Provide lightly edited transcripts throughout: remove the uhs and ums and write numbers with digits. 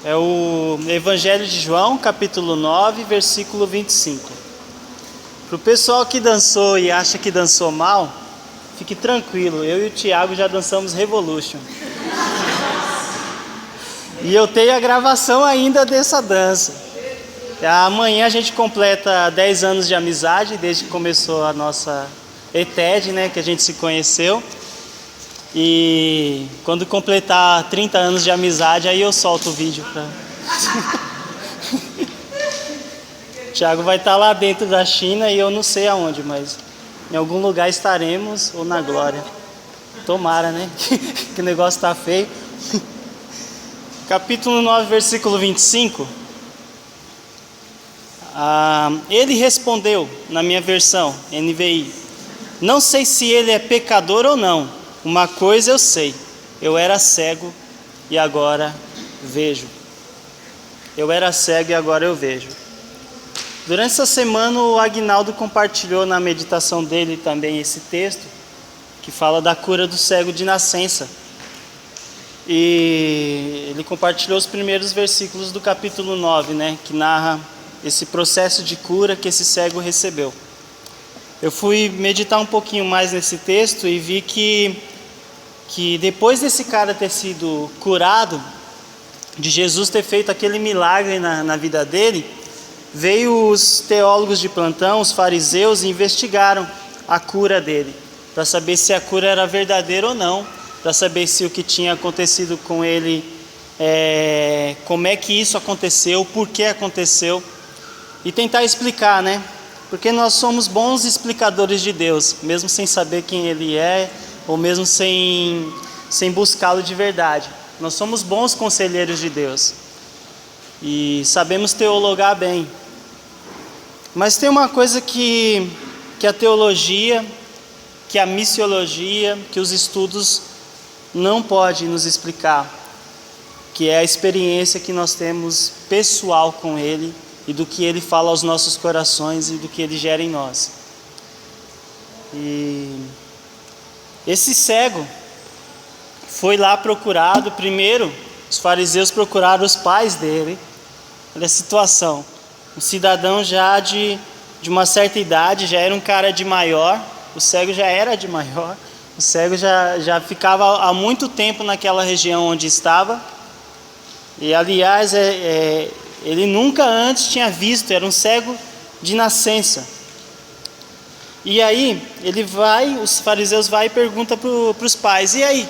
É o Evangelho de João, capítulo 9, versículo 25. Para o pessoal que dançou e acha que dançou mal, fique tranquilo, eu e o Thiago já dançamos Revolution. E eu tenho a gravação ainda dessa dança. Amanhã a gente completa 10 anos de amizade, desde que começou a nossa ETED, né, que a gente se conheceu. E quando completar 30 anos de amizade, aí eu solto o vídeo pra... O Thiago vai estar lá dentro da China e eu não sei aonde, mas em algum lugar estaremos, ou na glória. Tomara, né? Que o negócio tá feio. Capítulo 9, versículo 25. Ele respondeu, na minha versão, NVI: não sei se ele é pecador ou não. Uma coisa eu sei, eu era cego e agora vejo. Eu era cego e agora eu vejo. Durante essa semana o Aguinaldo compartilhou na meditação dele também esse texto, que fala da cura do cego de nascença. E ele compartilhou os primeiros versículos do capítulo 9, né, que narra esse processo de cura que esse cego recebeu. Eu fui meditar um pouquinho mais nesse texto e vi que depois desse cara ter sido curado, de Jesus ter feito aquele milagre na vida dele, veio os teólogos de plantão, os fariseus, e investigaram a cura dele, para saber se a cura era verdadeira ou não, para saber se o que tinha acontecido com ele, como é que isso aconteceu, por que aconteceu, e tentar explicar, né? Porque nós somos bons explicadores de Deus, mesmo sem saber quem Ele é, ou mesmo sem buscá-lo de verdade. Nós somos bons conselheiros de Deus e sabemos teologar bem. Mas tem uma coisa que a teologia, que a missiologia, que os estudos não podem nos explicar, que é a experiência que nós temos pessoal com Ele e do que Ele fala aos nossos corações e do que Ele gera em nós. E esse cego foi lá procurado. Primeiro, os fariseus procuraram os pais dele. Olha a situação. Um cidadão já de uma certa idade, já era um cara de maior. O cego já era de maior. O cego já ficava há muito tempo naquela região onde estava. E aliás, ele nunca antes tinha visto, era um cego de nascença. E aí, os fariseus vão e perguntam para os pais: e aí,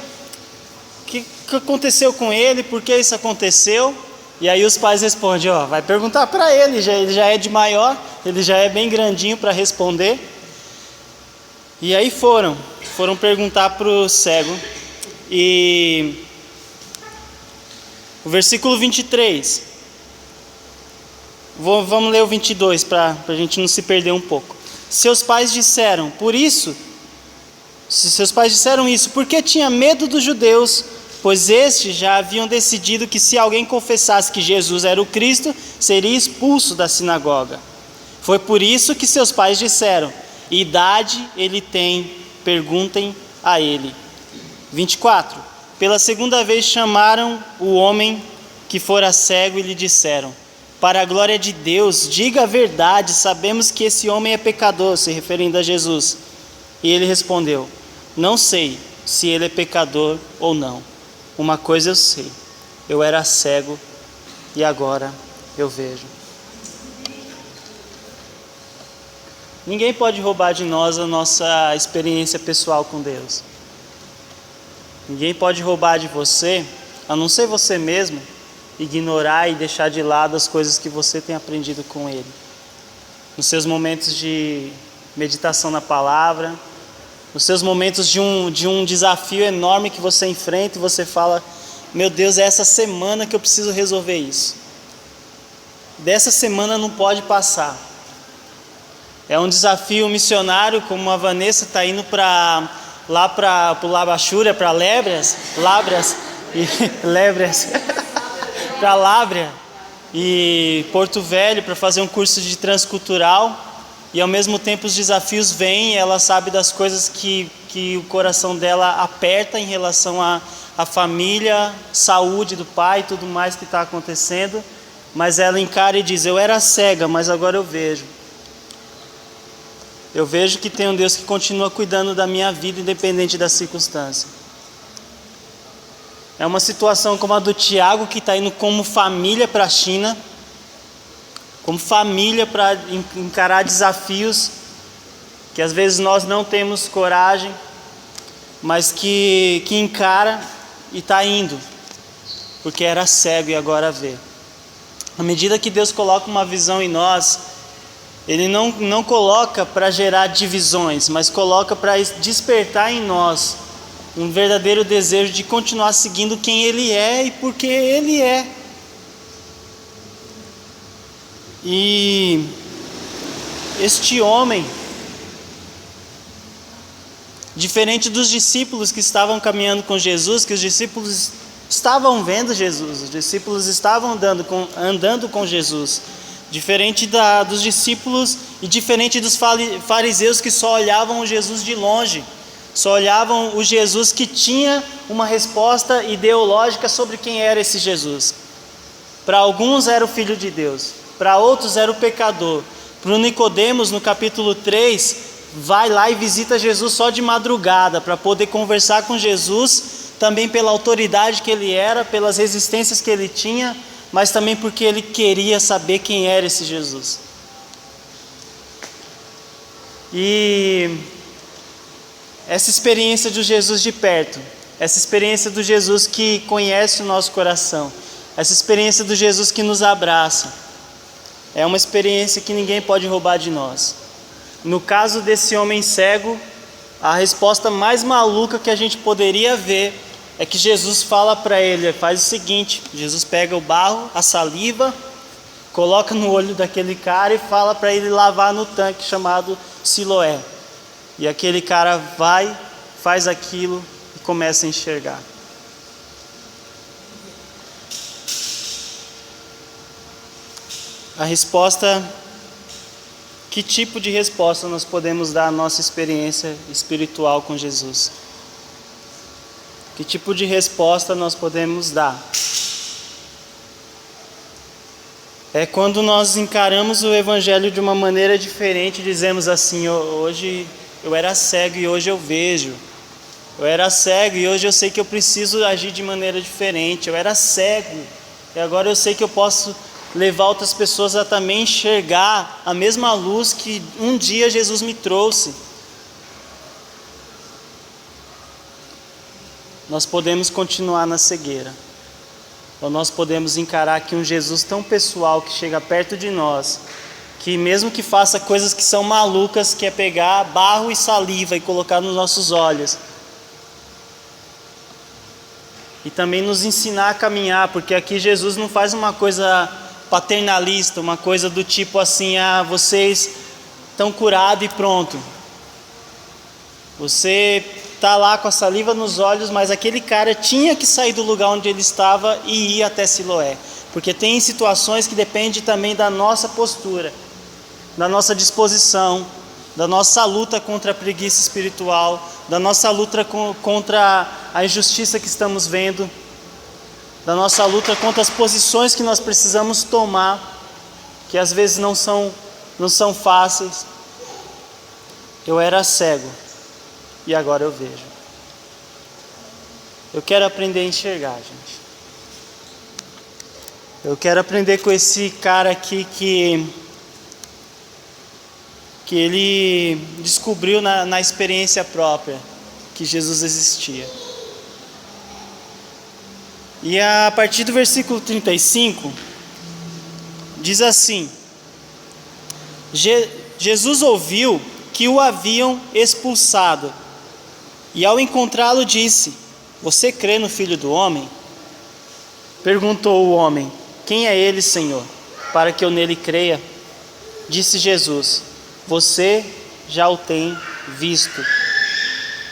o que aconteceu com ele, por que isso aconteceu? E aí os pais respondem: vai perguntar para ele, ele já é de maior, ele já é bem grandinho para responder. E aí foram perguntar para o cego, e o versículo 23, vamos ler o 22 para a gente não se perder um pouco. Seus pais disseram isso, porque tinha medo dos judeus, pois estes já haviam decidido que se alguém confessasse que Jesus era o Cristo, seria expulso da sinagoga. Foi por isso que seus pais disseram: idade ele tem, perguntem a ele. 24. Pela segunda vez chamaram o homem que fora cego e lhe disseram: para a glória de Deus, diga a verdade, sabemos que esse homem é pecador, se referindo a Jesus. E ele respondeu: não sei se ele é pecador ou não. Uma coisa eu sei, eu era cego e agora eu vejo. Ninguém pode roubar de nós a nossa experiência pessoal com Deus. Ninguém pode roubar de você, a não ser você mesmo, ignorar e deixar de lado as coisas que você tem aprendido com Ele. Nos seus momentos de meditação na palavra, nos seus momentos de um desafio enorme que você enfrenta e você fala: meu Deus, é essa semana que eu preciso resolver isso. Dessa semana não pode passar. É um desafio missionário, como a Vanessa está indo para o Labachúria, para Lébrias, para Lábrea e Porto Velho, para fazer um curso de transcultural. E ao mesmo tempo os desafios vêm, ela sabe das coisas que o coração dela aperta em relação a família, saúde do pai e tudo mais que está acontecendo, mas ela encara e diz: eu era cega, mas agora eu vejo. Eu vejo que tem um Deus que continua cuidando da minha vida, independente da circunstância. É uma situação como a do Tiago, que está indo como família para a China, como família para encarar desafios que às vezes nós não temos coragem, mas que encara e está indo, porque era cego e agora vê. À medida que Deus coloca uma visão em nós, Ele não coloca para gerar divisões, mas coloca para despertar em nós um verdadeiro desejo de continuar seguindo quem Ele é e porque Ele é. E este homem, diferente dos discípulos que estavam caminhando com Jesus, que os discípulos estavam vendo Jesus, os discípulos estavam andando com Jesus, diferente dos discípulos e diferente dos fariseus que só olhavam o Jesus de longe, só olhavam o Jesus que tinha uma resposta ideológica sobre quem era esse Jesus. Para alguns era o Filho de Deus, para outros era o pecador. Para o Nicodemos, no capítulo 3, vai lá e visita Jesus só de madrugada, para poder conversar com Jesus, também pela autoridade que ele era, pelas resistências que ele tinha, mas também porque ele queria saber quem era esse Jesus. E essa experiência do Jesus de perto, essa experiência do Jesus que conhece o nosso coração, essa experiência do Jesus que nos abraça, é uma experiência que ninguém pode roubar de nós. No caso desse homem cego, a resposta mais maluca que a gente poderia ver é que Jesus fala para ele, faz o seguinte: Jesus pega o barro, a saliva, coloca no olho daquele cara e fala para ele lavar no tanque chamado Siloé. E aquele cara vai, faz aquilo e começa a enxergar. A resposta, que tipo de resposta nós podemos dar à nossa experiência espiritual com Jesus? Que tipo de resposta nós podemos dar? É quando nós encaramos o Evangelho de uma maneira diferente, dizemos assim: hoje eu era cego e hoje eu vejo. Eu era cego e hoje eu sei que eu preciso agir de maneira diferente. Eu era cego e agora eu sei que eu posso levar outras pessoas a também enxergar a mesma luz que um dia Jesus me trouxe. Nós podemos continuar na cegueira, ou nós podemos encarar que um Jesus tão pessoal que chega perto de nós, que mesmo que faça coisas que são malucas, que é pegar barro e saliva e colocar nos nossos olhos, e também nos ensinar a caminhar, porque aqui Jesus não faz uma coisa paternalista, uma coisa do tipo assim: vocês estão curados e pronto. Você está lá com a saliva nos olhos, mas aquele cara tinha que sair do lugar onde ele estava e ir até Siloé, porque tem situações que dependem também da nossa postura, da nossa disposição, da nossa luta contra a preguiça espiritual, da nossa luta contra a injustiça que estamos vendo, da nossa luta contra as posições que nós precisamos tomar, que às vezes não são fáceis. Eu era cego e agora eu vejo. Eu quero aprender a enxergar, gente. Eu quero aprender com esse cara aqui que ele descobriu na experiência própria que Jesus existia. E a partir do versículo 35, diz assim: Jesus ouviu que o haviam expulsado, e ao encontrá-lo disse: você crê no Filho do Homem? Perguntou o homem: quem é ele, Senhor, para que eu nele creia? Disse Jesus: você já o tem visto.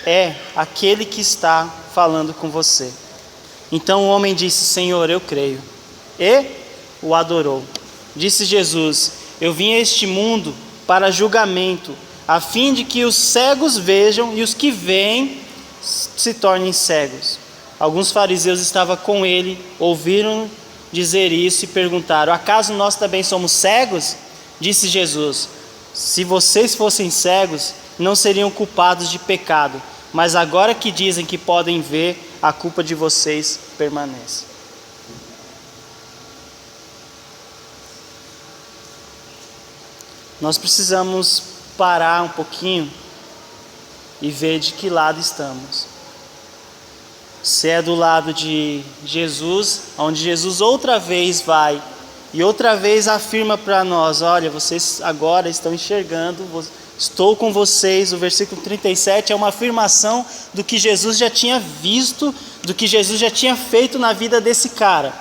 É aquele que está falando com você. Então o homem disse: Senhor, eu creio. E o adorou. Disse Jesus: eu vim a este mundo para julgamento, a fim de que os cegos vejam e os que veem se tornem cegos. alguns fariseus estavam com ele, ouviram dizer isso e perguntaram: acaso nós também somos cegos? Disse Jesus: se vocês fossem cegos, não seriam culpados de pecado, mas agora que dizem que podem ver, a culpa de vocês permanece. Nós precisamos parar um pouquinho e ver de que lado estamos. Se é do lado de Jesus, onde Jesus outra vez vai e outra vez afirma para nós: olha, vocês agora estão enxergando, estou com vocês. O versículo 37 é uma afirmação do que Jesus já tinha visto, do que Jesus já tinha feito na vida desse cara.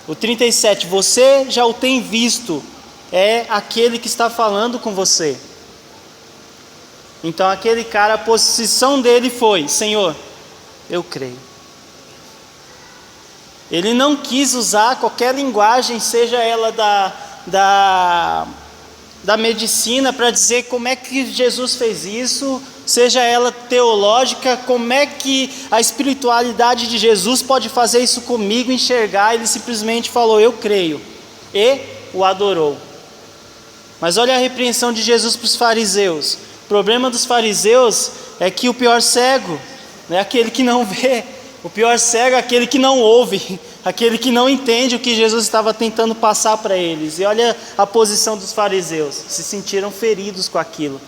O 37, você já o tem visto, é aquele que está falando com você. Então aquele cara, a posição dele foi: Senhor, eu creio. Ele não quis usar qualquer linguagem, seja ela da medicina, para dizer como é que Jesus fez isso, seja ela teológica, como é que a espiritualidade de Jesus pode fazer isso comigo, enxergar. Ele simplesmente falou: eu creio, e o adorou. Mas olha a repreensão de Jesus para os fariseus. O problema dos fariseus é que o pior cego é aquele que não vê. O pior cego é aquele que não ouve, aquele que não entende o que Jesus estava tentando passar para eles. E olha a posição dos fariseus: se sentiram feridos com aquilo,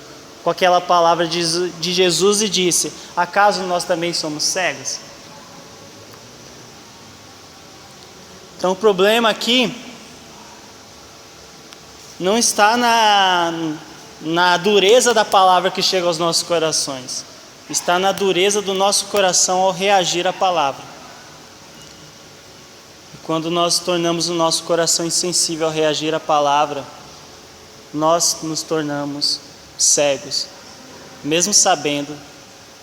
com aquela palavra de Jesus, e disse: acaso nós também somos cegos? Então o problema aqui não está na dureza da palavra que chega aos nossos corações, está na dureza do nosso coração ao reagir à palavra. E quando nós tornamos o nosso coração insensível ao reagir à palavra, nós nos tornamos cegos, mesmo sabendo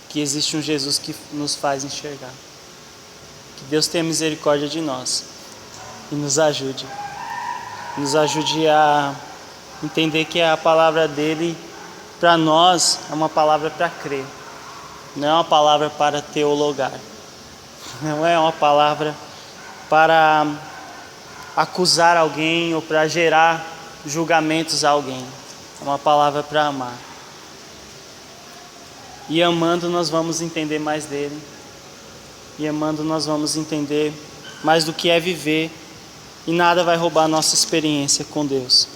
que existe um Jesus que nos faz enxergar. Que Deus tenha misericórdia de nós e nos ajude a entender que a palavra dele para nós é uma palavra para crer, não é uma palavra para teologar, não é uma palavra para acusar alguém ou para gerar julgamentos a alguém. É uma palavra para amar. E amando nós vamos entender mais dele. E amando nós vamos entender mais do que é viver. E nada vai roubar a nossa experiência com Deus.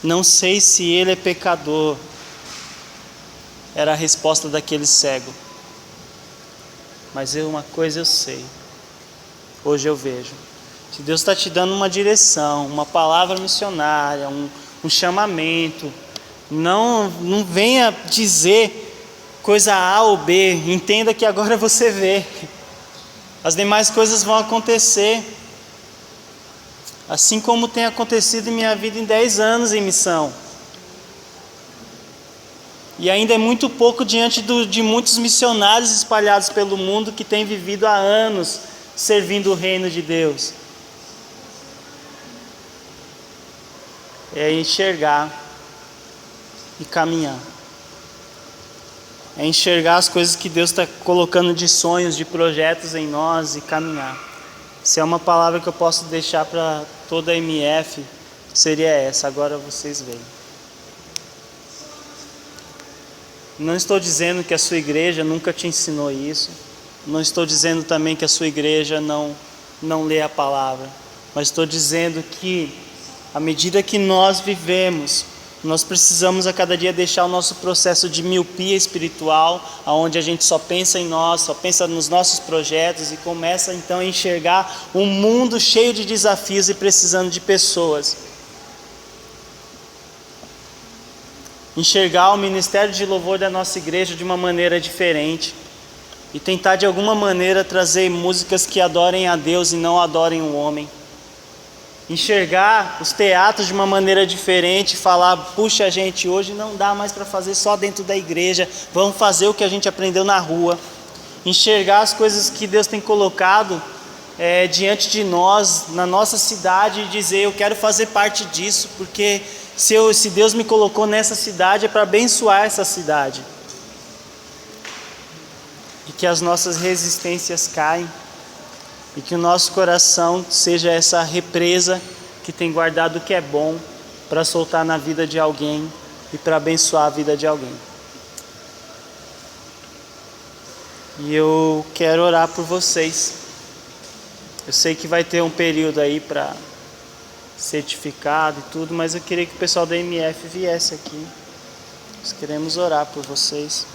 Não sei se ele é pecador, era a resposta daquele cego. Mas uma coisa eu sei, hoje eu vejo. Se Deus está te dando uma direção, uma palavra missionária, um chamamento, não venha dizer coisa A ou B, entenda que agora você vê. As demais coisas vão acontecer. Assim como tem acontecido em minha vida em 10 anos em missão. E ainda é muito pouco diante de muitos missionários espalhados pelo mundo que têm vivido há anos servindo o reino de Deus. É enxergar e caminhar. É enxergar as coisas que Deus está colocando de sonhos, de projetos em nós e caminhar. Se é uma palavra que eu posso deixar para toda a MF, seria essa: agora vocês veem. Não estou dizendo que a sua igreja nunca te ensinou isso. Não estou dizendo também que a sua igreja não lê a palavra. Mas estou dizendo que, à medida que nós vivemos, nós precisamos a cada dia deixar o nosso processo de miopia espiritual, onde a gente só pensa em nós, só pensa nos nossos projetos, e começa então a enxergar um mundo cheio de desafios e precisando de pessoas. Enxergar o ministério de louvor da nossa igreja de uma maneira diferente e tentar de alguma maneira trazer músicas que adorem a Deus e não adorem o homem. Enxergar os teatros de uma maneira diferente, falar: puxa, gente, hoje não dá mais para fazer só dentro da igreja, vamos fazer o que a gente aprendeu na rua. Enxergar as coisas que Deus tem colocado diante de nós, na nossa cidade, e dizer: eu quero fazer parte disso, porque se Deus me colocou nessa cidade é para abençoar essa cidade. e que as nossas resistências caem e que o nosso coração seja essa represa que tem guardado o que é bom para soltar na vida de alguém e para abençoar a vida de alguém. E eu quero orar por vocês. Eu sei que vai ter um período aí para certificado e tudo, mas eu queria que o pessoal da MF viesse aqui. Nós queremos orar por vocês.